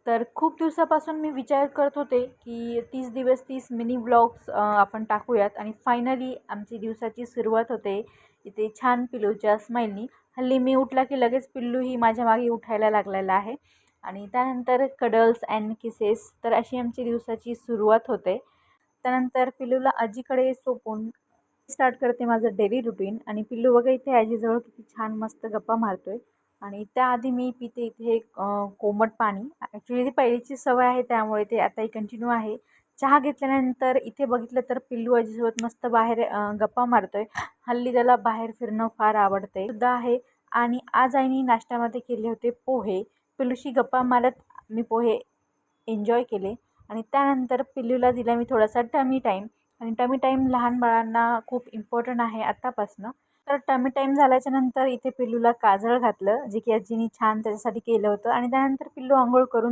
तर खूप दिवसापासून मी विचार करत होते की 30 दिवस 30 मिनी व्लॉग्स आपण टाकूयात आणि फायनली आमची दिवसाची सुरुवात होते इथे छान पिल्लूच्या स्माईलनी. हल्ली मी उठला की लगेच पिल्लूही माझ्या मागे उठायला लागलेला आहे आणि त्यानंतर कडल्स अँड किसेस. तर अशी आमची दिवसाची सुरुवात होते. त्यानंतर पिल्लूला आजीकडे सोपवून स्टार्ट करते माझं डेली रुटीन. आणि पिल्लू बघा इथे आजीजवळ किती छान मस्त गप्पा मारतोय. आणि त्याआधी मी पिते इथे कोमट पाणी. ॲक्च्युली ती पहिलीची सवय आहे त्यामुळे ते आताही कंटिन्यू आहे. चहा घेतल्यानंतर इथे बघितलं तर पिल्लू आजीसोबत मस्त बाहेर गप्पा मारतोय. हल्ली त्याला बाहेर फिरणं फार आवडते सुद्धा आहे. आणि आज आईने नाश्त्यामध्ये केले होते पोहे. पिल्लूशी गप्पा मारत मी पोहे एन्जॉय केले. आणि त्यानंतर पिल्लूला दिला मी थोडासा टमी टाईम. आणि टमी टाईम लहान बाळांना खूप इम्पॉर्टंट आहे आत्तापासनं. तर टमी टाईम झाल्याच्या नंतर इथे पिल्लूला काजळ घातलं, जे की आजीनी छान त्याच्यासाठी केलं होतं. आणि त्यानंतर पिल्लू अंघोळ करून